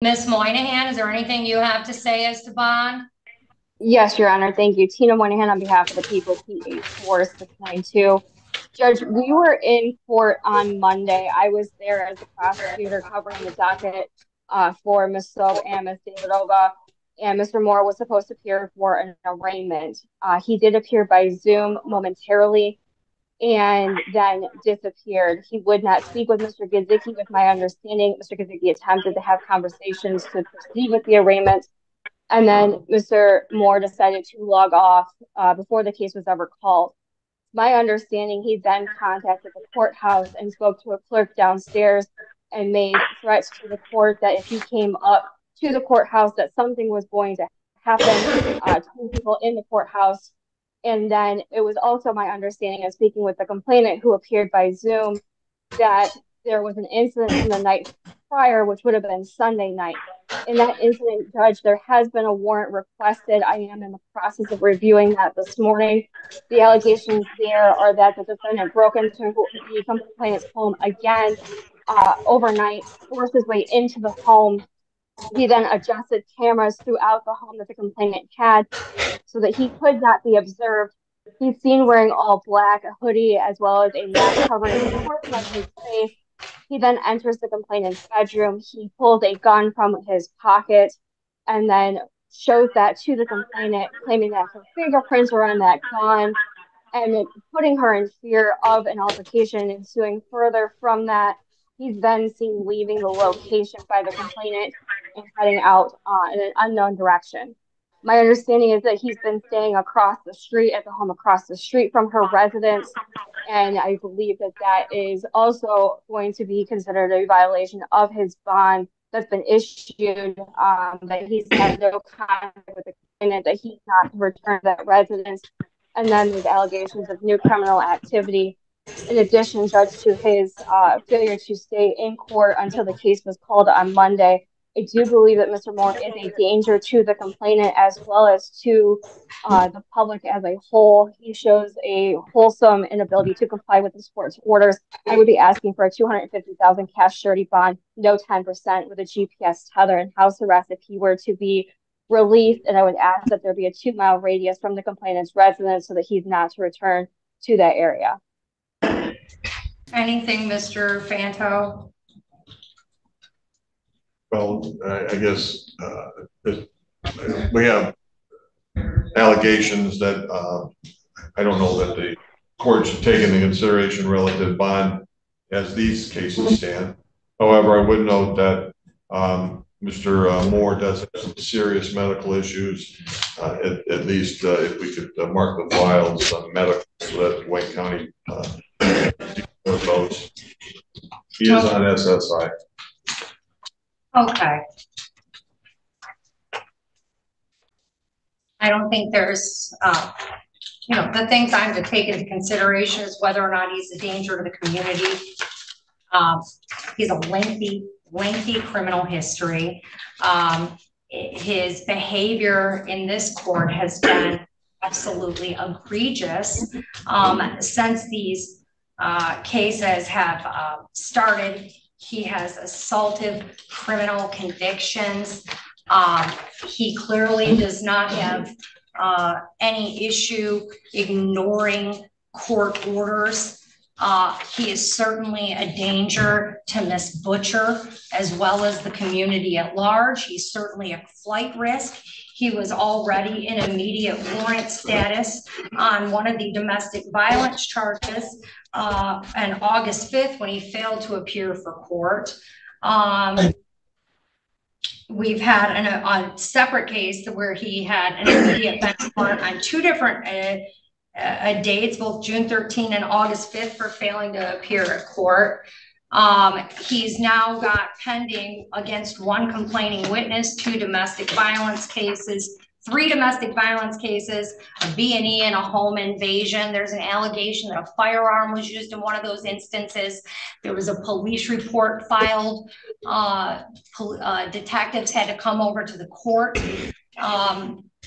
Ms. Moynihan, is there anything you have to say as to bond? Yes, Your Honor. Thank you. Tina Moynihan on behalf of the people, P84-692. Judge, we were in court on Monday. I was there as the prosecutor covering the docket for Ms. Sob and Ms. Davidova, and Mr. Moore was supposed to appear for an arraignment. He did appear by Zoom momentarily and then disappeared. He would not speak with Mr. Gizicki, with my understanding. Mr. Gizicki attempted to have conversations to proceed with the arraignment, and then Mr. Moore decided to log off before the case was ever called. My understanding, he then contacted the courthouse and spoke to a clerk downstairs and made threats to the court that if he came up to the courthouse, that something was going to happen to people in the courthouse. And then it was also my understanding of speaking with the complainant who appeared by Zoom that there was an incident from the night prior, which would have been Sunday night. In that incident, Judge, there has been a warrant requested. I am in the process of reviewing that this morning. The allegations there are that the defendant broke into the complainant's home again overnight, forced his way into the home. He then adjusted cameras throughout the home that the complainant had so that he could not be observed. He's seen wearing all black, a hoodie, as well as a mask covering a portion of his face. He then enters the complainant's bedroom. He pulls a gun from his pocket and then shows that to the complainant, claiming that her fingerprints were on that gun and putting her in fear of an altercation ensuing further from that. He's then seen leaving the location by the complainant and heading out in an unknown direction. My understanding is that he's been staying across the street at the home across the street from her residence, and I believe that that is also going to be considered a violation of his bond that's been issued, that he's had no contact with the complainant, that he's not returned that residence, and then there's allegations of new criminal activity. In addition, Judge, to his failure to stay in court until the case was called on Monday, I do believe that Mr. Moore is a danger to the complainant as well as to the public as a whole. He shows a wholesome inability to comply with the court's orders. I would be asking for a $250,000 cash surety bond, no 10%, with a GPS tether and house arrest if he were to be released. And I would ask that there be a 2-mile radius from the complainant's residence so that he's not to return to that area. Anything, Mr. Fanto? Well, I guess we have allegations that I don't know that the court should take into consideration relative bond as these cases stand. However, I would note that Mr. Moore does have some serious medical issues. At least if we could mark the files medical so that Wayne County those. He is on SSI. Okay. I don't think there's, the things I'm to take into consideration is whether or not he's a danger to the community. He's a lengthy criminal history. His behavior in this court has been absolutely egregious since these cases have started. He has assaultive criminal convictions. He clearly does not have any issue ignoring court orders. He is certainly a danger to Miss Butcher as well as the community at large. He's certainly a flight risk. He was already in immediate warrant status on one of the domestic violence charges on August 5th when he failed to appear for court. We've had a separate case where he had an immediate bench warrant on two different dates, both June 13 and August 5th, for failing to appear at court. He's now got pending against one complaining witness, 2 domestic violence cases, 3 domestic violence cases, a B&E and a home invasion. There's an allegation that a firearm was used in one of those instances. There was a police report filed. Detectives had to come over to the court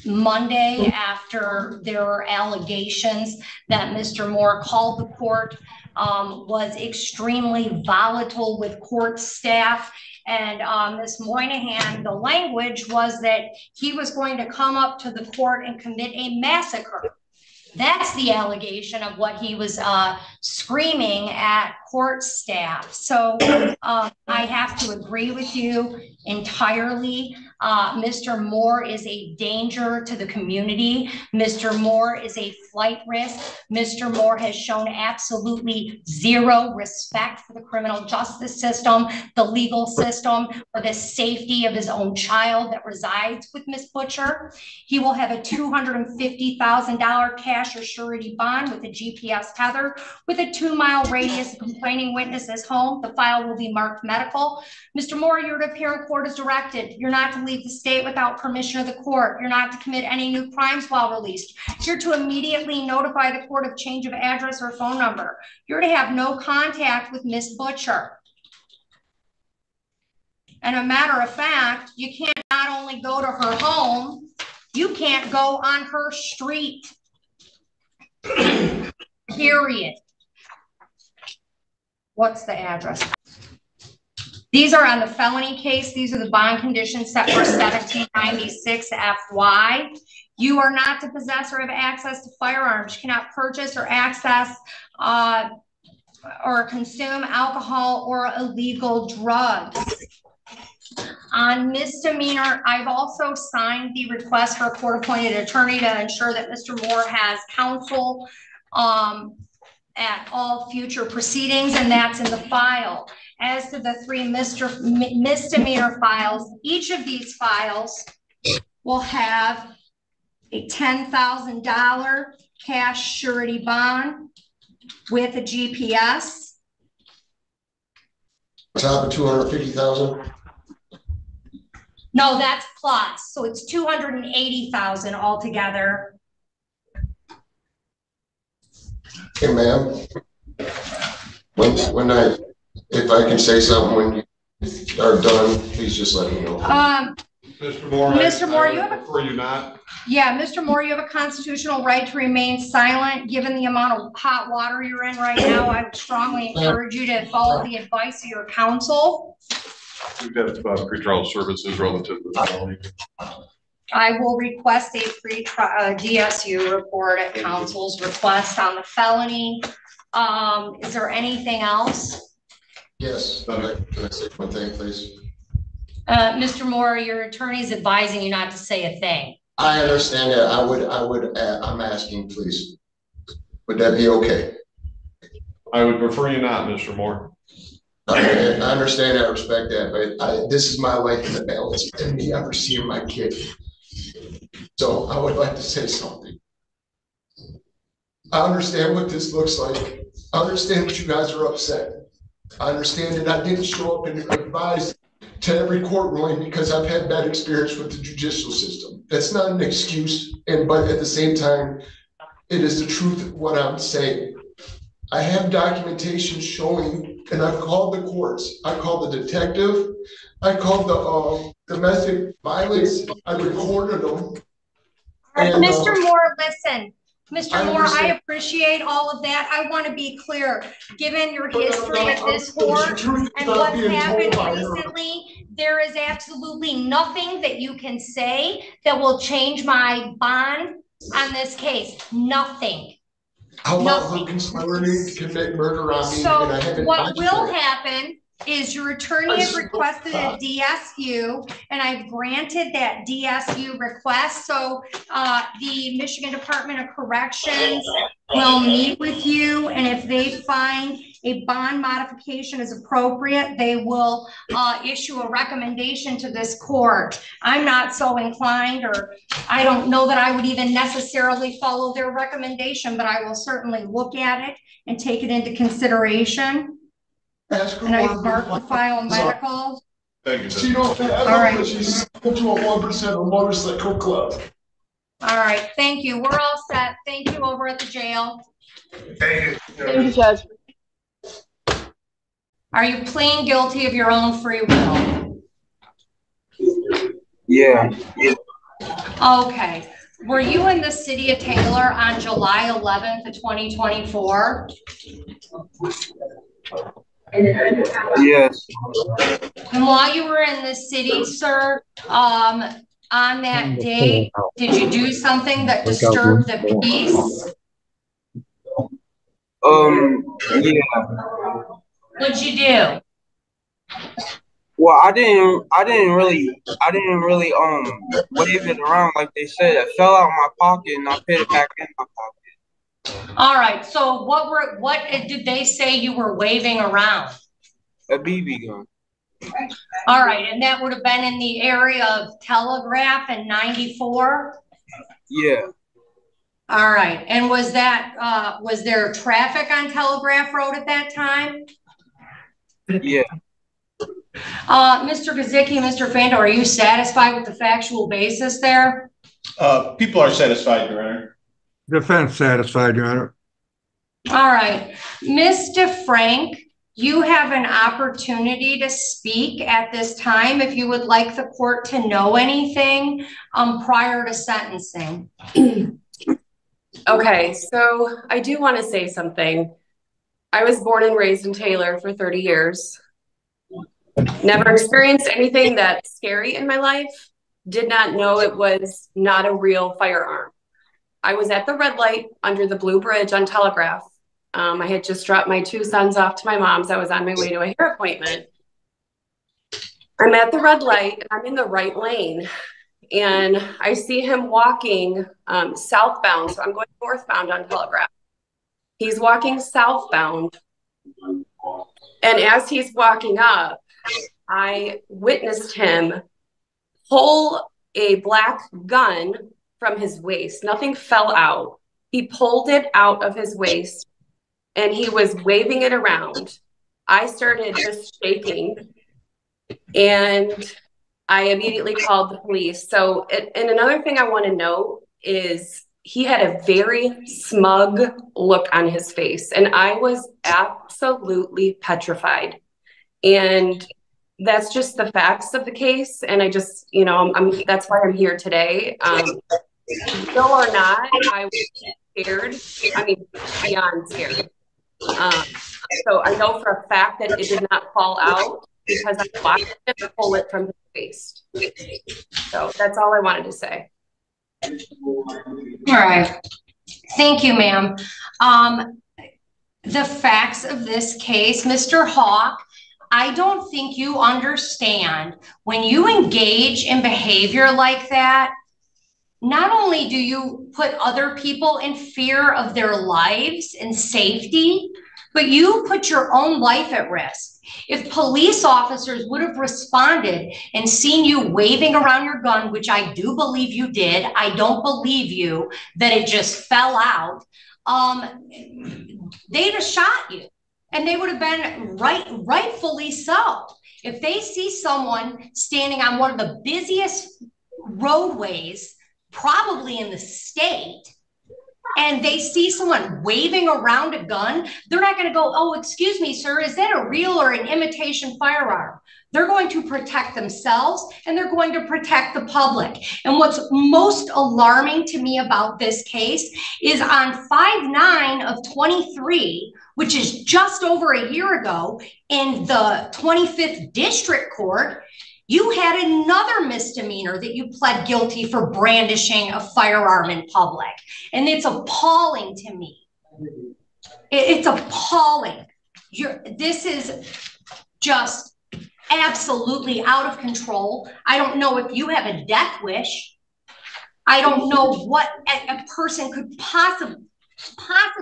Monday after there were allegations that Mr. Moore called the court, was extremely volatile with court staff, And Ms. Moynihan, the language was that he was going to come up to the court and commit a massacre. That's the allegation of what he was screaming at court staff. So I have to agree with you entirely. Mr. Moore is a danger to the community. Mr. Moore is a flight risk. Mr. Moore has shown absolutely zero respect for the criminal justice system, the legal system, or the safety of his own child that resides with Ms. Butcher. He will have a $250,000 cash or surety bond with a GPS tether with a 2-mile radius of complaining witnesses home. The file will be marked medical. Mr. Moore, you're to appear in court as directed. You're not to leave the state without permission of the court. You're not to commit any new crimes while released. You're to immediately notify the court of change of address or phone number. You're to have no contact with Ms. Butcher. And a matter of fact, you can't not only go to her home, you can't go on her street. Period. What's the address? These are on the felony case. These are the bond conditions set for 1796 FY. You are not to possess or have access to firearms. You cannot purchase or access or consume alcohol or illegal drugs. On misdemeanor, I've also signed the request for a court-appointed attorney to ensure that Mr. Moore has counsel at all future proceedings, and that's in the file. As to the 3 misdemeanor files, each of these files will have a $10,000 cash surety bond with a GPS. Top of 250,000. No, that's plus. So it's 280,000 altogether. Hey, ma'am. If I can say something when you are done, please just let me know. Mr. Moore, Mr. Moore, you have prefer you not. Yeah, Mr. Moore, you have a constitutional right to remain silent. Given the amount of hot water you're in right now, I would strongly encourage you to follow the advice of your counsel. We've got pretrial services relative to the felony. I will request a DSU report at counsel's request on the felony. Is there anything else? Yes. Can I say one thing, please? Mr. Moore, your attorney is advising you not to say a thing. I understand that. I'm asking, please. Would that be okay? I would prefer you not, Mr. Moore. I understand that, I respect that, but this is my life in the balance and me ever seeing my kid. So I would like to say something. I understand what this looks like. I understand that you guys are upset. I understand that I didn't show up and advise to every court ruling because I've had bad experience with the judicial system. That's not an excuse, but at the same time, it is the truth of what I'm saying. I have documentation showing, and I've called the courts. I called the detective. I called the domestic violence. I recorded them. And, Mr. Moore, listen. Mr. Moore, I appreciate all of that. I want to be clear. Given your history at this court and what's happened recently, there is absolutely nothing that you can say that will change my bond on this case. Nothing. How about her conspiring to commit murder on me? So and I haven't what will happen is your attorney has requested a DSU, and I've granted that DSU request. So the Michigan Department of Corrections will meet with you, and if they find a bond modification is appropriate, they will issue a recommendation to this court. I'm not so inclined, or I don't know that I would even necessarily follow their recommendation, but I will certainly look at it and take it into consideration. And I've marked the file medical. Thank you. She don't have all right. She's to a 1% of motorcycle club. All right, thank you. We're all set. Thank you over at the jail. Thank you. Thank you, Judge. Are you pleading guilty of your own free will? Yeah. Okay. Were you in the city of Taylor on July 11th of 2024? Yes. And while you were in the city, sir, on that day, did you do something that disturbed the peace? Yeah. What'd you do? Well, I didn't really wave it around like they said. It fell out of my pocket and I put it back in my pocket. All right, so what did they say you were waving around? A BB gun. All right, and that would have been in the area of Telegraph and 94? Yeah. All right, and was there traffic on Telegraph Road at that time? Yeah. Mr. Gazicki, Mr. Fando, are you satisfied with the factual basis there? People are satisfied, Your Honor. Defense satisfied, Your Honor. All right, Ms. DeFrank, you have an opportunity to speak at this time if you would like the court to know anything prior to sentencing. Okay, so I do want to say something. I was born and raised in Taylor for 30 years. Never experienced anything that scary in my life. Did not know it was not a real firearm. I was at the red light under the Blue Bridge on Telegraph. I had just dropped my 2 sons off to my mom's. I was on my way to a hair appointment. I'm at the red light and I'm in the right lane. And I see him walking southbound. So I'm going northbound on Telegraph. He's walking southbound. And as he's walking up, I witnessed him pull a black gun from his waist. Nothing fell out. He pulled it out of his waist and he was waving it around. I started just shaking and I immediately called the police. So, and another thing I want to note is he had a very smug look on his face and I was absolutely petrified. And that's just the facts of the case. And I just, you know, that's why I'm here today. Though or not, I was scared. I mean, beyond scared. So I know for a fact that it did not fall out because I watched him pull it from his waist. So that's all I wanted to say. All right. Thank you, ma'am. The facts of this case, Mr. Hawk, I don't think you understand when you engage in behavior like that, not only do you put other people in fear of their lives and safety, but you put your own life at risk. If police officers would have responded and seen you waving around your gun, which I do believe you did, I don't believe you that it just fell out, they'd have shot you. And they would have been rightfully so. If they see someone standing on one of the busiest roadways, probably in the state, and they see someone waving around a gun, they're not going to go, oh, excuse me, sir, is that a real or an imitation firearm? They're going to protect themselves and they're going to protect the public. And what's most alarming to me about this case is on 5/9 of 23, which is just over a year ago in the 25th District Court, you had another misdemeanor that you pled guilty for brandishing a firearm in public. And it's appalling to me. It's appalling. This is just absolutely out of control. I don't know if you have a death wish. I don't know what a person could possibly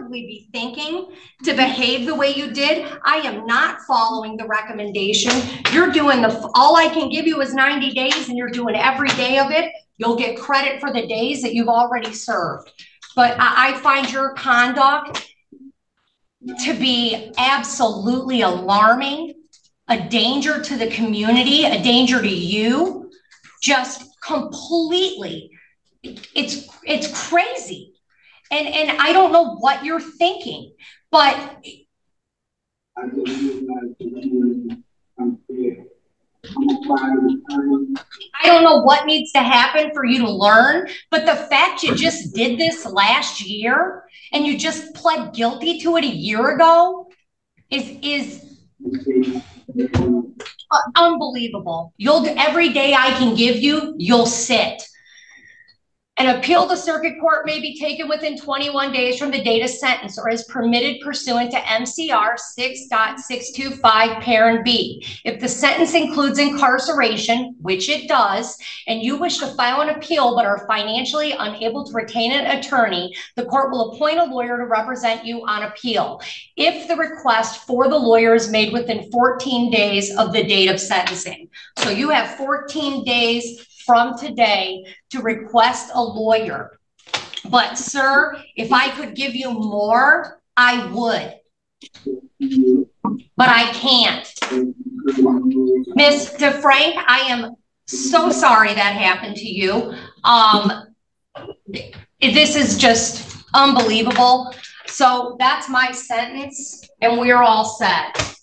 be thinking to behave the way you did. I am not following the recommendation. You're doing all I can give you is 90 days and you're doing every day of it. You'll get credit for the days that you've already served. But I find your conduct to be absolutely alarming, a danger to the community, a danger to you, just completely, it's crazy. And I don't know what you're thinking, but I don't know what needs to happen for you to learn, but the fact you just did this last year and you just pled guilty to it a year ago is Unbelievable. Every day I can give you, you'll sit. An appeal to circuit court may be taken within 21 days from the date of sentence or is permitted pursuant to MCR 6.625 parent B. If the sentence includes incarceration, which it does, and you wish to file an appeal but are financially unable to retain an attorney, the court will appoint a lawyer to represent you on appeal. If the request for the lawyer is made within 14 days of the date of sentencing. So you have 14 days from today to request a lawyer. But sir, if I could give you more, I would. But I can't. Mr. Frank, I am so sorry that happened to you. This is just unbelievable. So that's my sentence, and we're all set.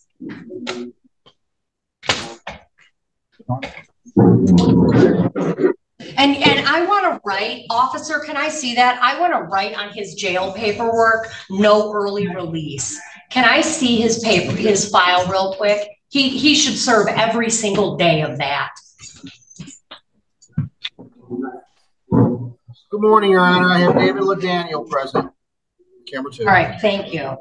And I want to write, officer, can I see that? I want to write on his jail paperwork, no early release. Can I see his file real quick? He should serve every single day of that. Good morning, Your Honor. I have David LaDaniel present. Camera 2. All right, thank you.